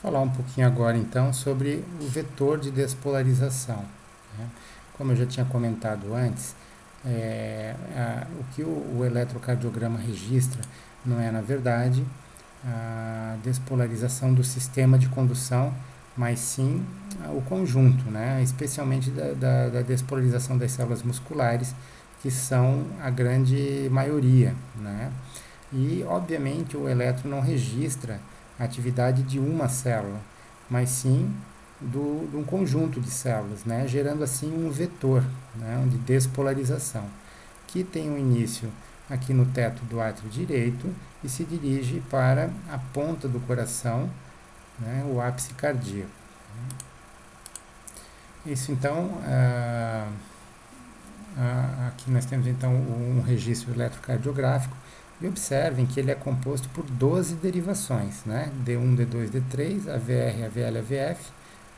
Falar um pouquinho agora então sobre o vetor de despolarização, né? Como eu já tinha comentado antes, o que o eletrocardiograma registra não é, na verdade, a despolarização do sistema de condução, mas sim o conjunto, né? Especialmente da despolarização das células musculares, que são a grande maioria, né? E, obviamente, o eletro não registra a atividade de uma célula, mas sim de um conjunto de células, né? Gerando assim um vetor, né? De despolarização, que tem um início aqui no teto do átrio direito e se dirige para a ponta do coração, né? O ápice cardíaco. Isso então, aqui nós temos então um registro eletrocardiográfico e observem que ele é composto por 12 derivações, né? D1, D2, D3, AVR, AVL, AVF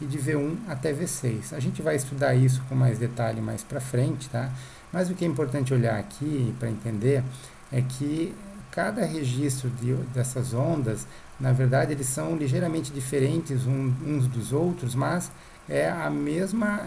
e de V1 até V6. A gente vai estudar isso com mais detalhe mais para frente, tá? Mas o que é importante olhar aqui para entender é que cada registro dessas ondas, na verdade, eles são ligeiramente diferentes uns dos outros, mas a mesma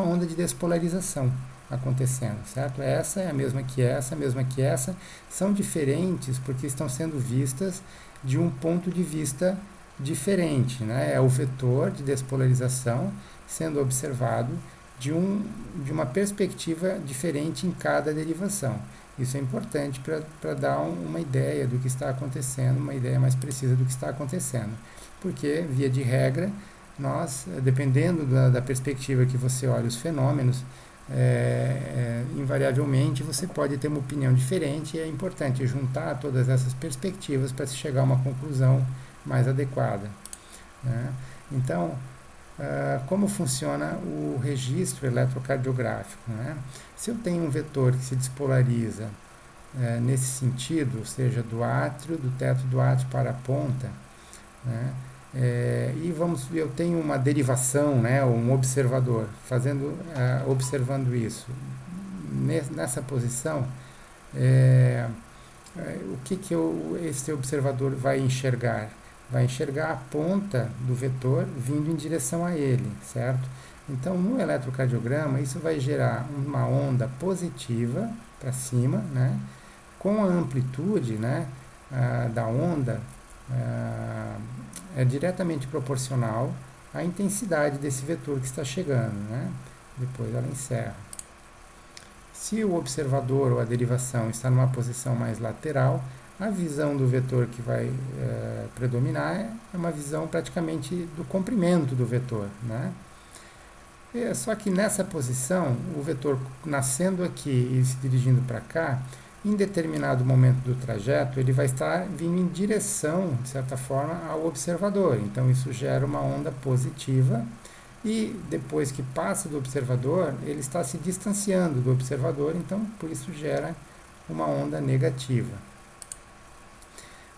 onda de despolarização acontecendo, certo? Essa é a mesma que essa, a mesma que essa, são diferentes porque estão sendo vistas de um ponto de vista diferente, né? É o vetor de despolarização sendo observado de uma perspectiva diferente em cada derivação. Isso é importante para dar uma ideia do que está acontecendo, uma ideia mais precisa do que está acontecendo. Porque, via de regra, nós, dependendo da perspectiva que você olha os fenômenos, invariavelmente você pode ter uma opinião diferente e é importante juntar todas essas perspectivas para se chegar a uma conclusão mais adequada, né? Então, como funciona o registro eletrocardiográfico, né? Se eu tenho um vetor que se despolariza nesse sentido, ou seja, do teto do átrio para a ponta, né? Eu tenho uma derivação, né, um observador observando isso. Nessa posição, é, o que esse observador vai enxergar? Vai enxergar a ponta do vetor vindo em direção a ele, certo? Então, no eletrocardiograma, isso vai gerar uma onda positiva para cima, né, com a amplitude, né, da onda ah, é diretamente proporcional à intensidade desse vetor que está chegando, né? Depois ela encerra. Se o observador ou a derivação está numa posição mais lateral, a visão do vetor que vai predominar é uma visão praticamente do comprimento do vetor, né? Só que nessa posição, o vetor nascendo aqui e se dirigindo para cá, em determinado momento do trajeto, ele vai estar vindo em direção, de certa forma, ao observador. Então, isso gera uma onda positiva e depois que passa do observador, ele está se distanciando do observador, então, por isso gera uma onda negativa.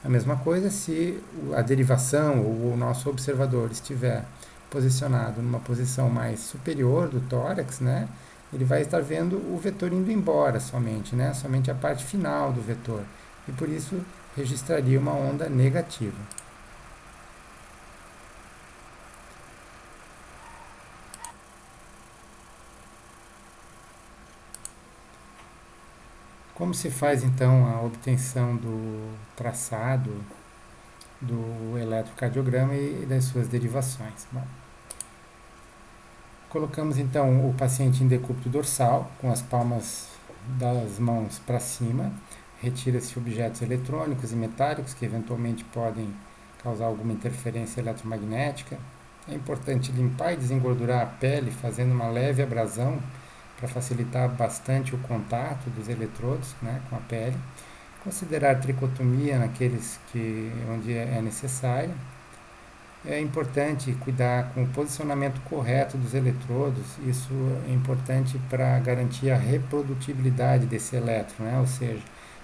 A mesma coisa se a derivação ou o nosso observador estiver posicionado numa posição mais superior do tórax, né? Ele vai estar vendo o vetor indo embora somente, né? Somente a parte final do vetor. E por isso registraria uma onda negativa. Como se faz então a obtenção do traçado do eletrocardiograma e das suas derivações? Bom, colocamos então o paciente em decúbito dorsal, com as palmas das mãos para cima, retira-se objetos eletrônicos e metálicos que eventualmente podem causar alguma interferência eletromagnética. É importante limpar e desengordurar a pele fazendo uma leve abrasão para facilitar bastante o contato dos eletrodos, né, com a pele. Considerar tricotomia onde é necessária. É importante cuidar com o posicionamento correto dos eletrodos. Isso é importante para garantir a reprodutibilidade desse elétron, né? Ou seja,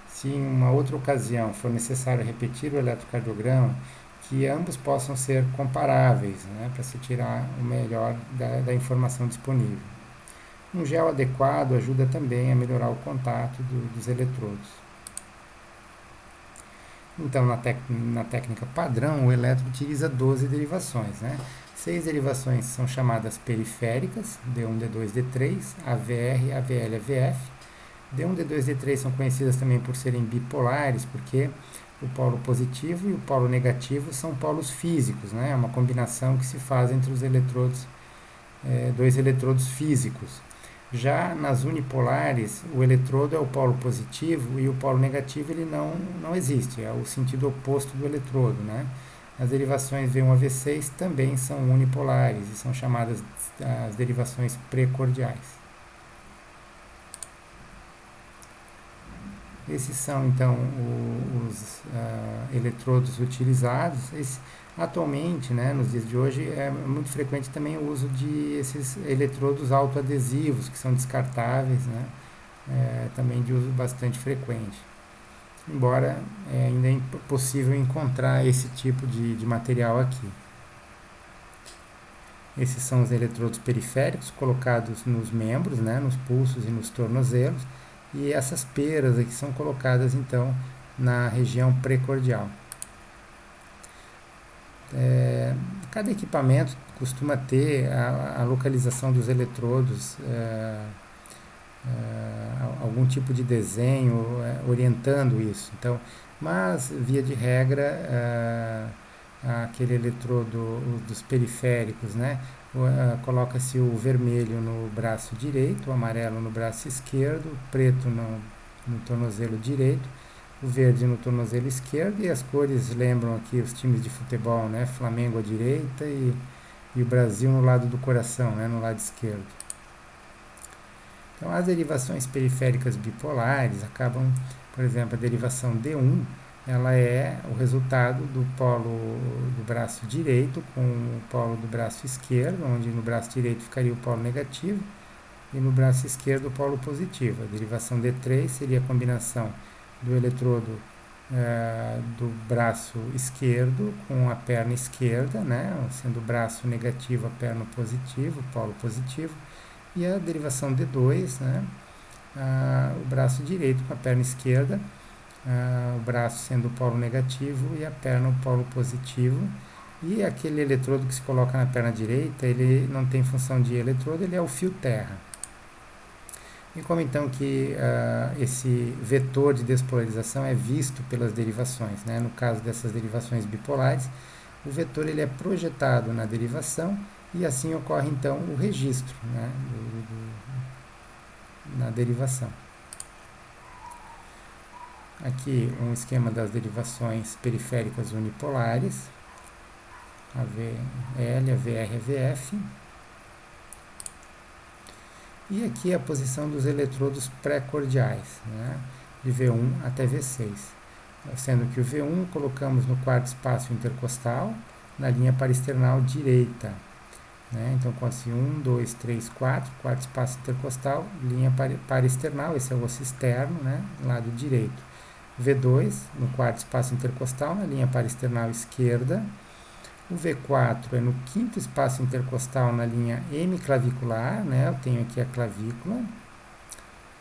se em uma outra ocasião for necessário repetir o eletrocardiograma, que ambos possam ser comparáveis, né? Para se tirar o melhor da informação disponível. Um gel adequado ajuda também a melhorar o contato dos eletrodos. Então, na técnica padrão, o elétron utiliza 12 derivações, né? 6 derivações são chamadas periféricas, D1, D2, D3, AVR, AVL, AVF. D1, D2, D3 são conhecidas também por serem bipolares, porque o polo positivo e o polo negativo são polos físicos, né? É uma combinação que se faz entre os eletrodos, dois eletrodos físicos. Já nas unipolares, o eletrodo é o polo positivo e o polo negativo ele não existe, é o sentido oposto do eletrodo, né? As derivações V1 a V6 também são unipolares e são chamadas as derivações precordiais. Esses são então os eletrodos utilizados. Atualmente, né, nos dias de hoje, é muito frequente também o uso de esses eletrodos autoadesivos, que são descartáveis, né, também de uso bastante frequente. Embora ainda é possível encontrar esse tipo de material aqui. Esses são os eletrodos periféricos colocados nos membros, né, nos pulsos e nos tornozelos, e essas peras aqui são colocadas então na região precordial. Cada equipamento costuma ter a localização dos eletrodos, algum tipo de desenho orientando isso. Então, mas via de regra, aquele eletrodo dos periféricos, né? Coloca-se o vermelho no braço direito, o amarelo no braço esquerdo, o preto no tornozelo direito, o verde no tornozelo esquerdo, e as cores lembram aqui os times de futebol, né? Flamengo à direita e o Brasil no lado do coração, né? No lado esquerdo. Então, as derivações periféricas bipolares acabam, por exemplo, a derivação D1, ela é o resultado do polo do braço direito com o polo do braço esquerdo, onde no braço direito ficaria o polo negativo e no braço esquerdo o polo positivo. A derivação D3 seria a combinação do eletrodo do braço esquerdo com a perna esquerda, né, sendo o braço negativo a perna positivo, o polo positivo, e a derivação D2, né, o braço direito com a perna esquerda, o braço sendo o polo negativo e a perna o polo positivo. E aquele eletrodo que se coloca na perna direita, ele não tem função de eletrodo, ele é o fio terra. E como então que esse vetor de despolarização é visto pelas derivações, né? No caso dessas derivações bipolares, o vetor ele é projetado na derivação e assim ocorre então o registro, né, na derivação. Aqui um esquema das derivações periféricas unipolares, AVL, AVR, AVF. E aqui a posição dos eletrodos pré-cordiais, né, de V1 até V6. Sendo que o V1 colocamos no quarto espaço intercostal, na linha parasternal direita. Né? Então, conta-se 1, 2, 3, 4, quarto espaço intercostal, linha parasternal, esse é o osso externo, né, lado direito. V2 no quarto espaço intercostal, na linha parasternal esquerda. O V4 é no quinto espaço intercostal, na linha hemiclavicular, né? Eu tenho aqui a clavícula.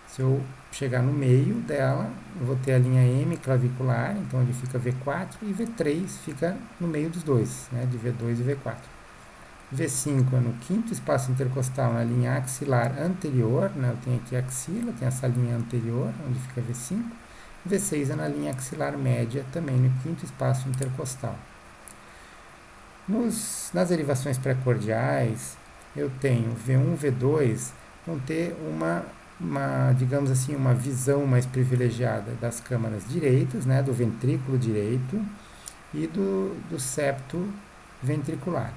Se eu chegar no meio dela, eu vou ter a linha hemiclavicular, então onde fica V4, e V3 fica no meio dos dois, né? De V2 e V4. V5 é no quinto espaço intercostal, na linha axilar anterior, né? Eu tenho aqui a axila, tem essa linha anterior, onde fica V5. V6 é na linha axilar média, também no quinto espaço intercostal. Nas derivações pré-cordiais, eu tenho V1, V2, vão ter digamos assim, uma visão mais privilegiada das câmaras direitas, né, do ventrículo direito e do septo ventricular.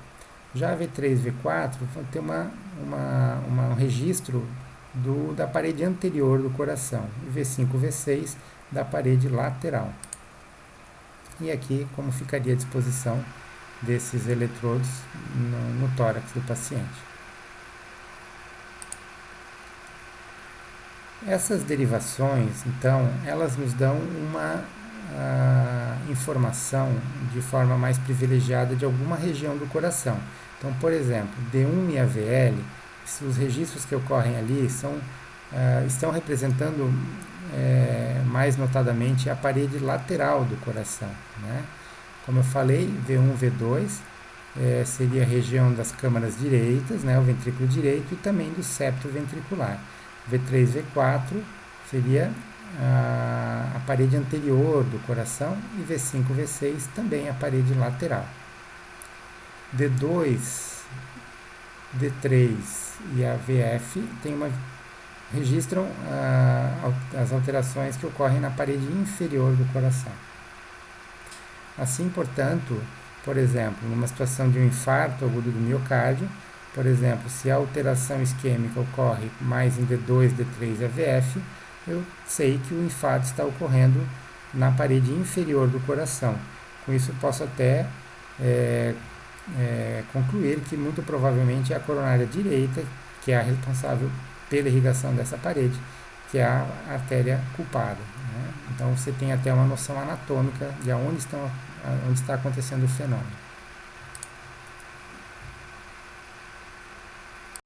Já V3 e V4 vão ter um registro da parede anterior do coração, V5 e V6 da parede lateral. E aqui como ficaria a disposição desses eletrodos no tórax do paciente. Essas derivações, então, elas nos dão uma informação de forma mais privilegiada de alguma região do coração. Então, por exemplo, D1 e AVL, os registros que ocorrem ali estão representando mais notadamente a parede lateral do coração, né? Como eu falei, V1, V2 seria a região das câmaras direitas, né, o ventrículo direito, e também do septo ventricular. V3, V4 seria a parede anterior do coração, e V5, V6 também a parede lateral. D2, D3 e a VF registram as alterações que ocorrem na parede inferior do coração. Assim, portanto, por exemplo, numa situação de um infarto agudo do miocárdio, por exemplo, se a alteração isquêmica ocorre mais em D2, D3 e AVF, eu sei que o infarto está ocorrendo na parede inferior do coração. Com isso, posso até concluir que muito provavelmente é a coronária direita que é a responsável pela irrigação dessa parede, que é a artéria culpada, né? Então você tem até uma noção anatômica de onde está acontecendo o fenômeno.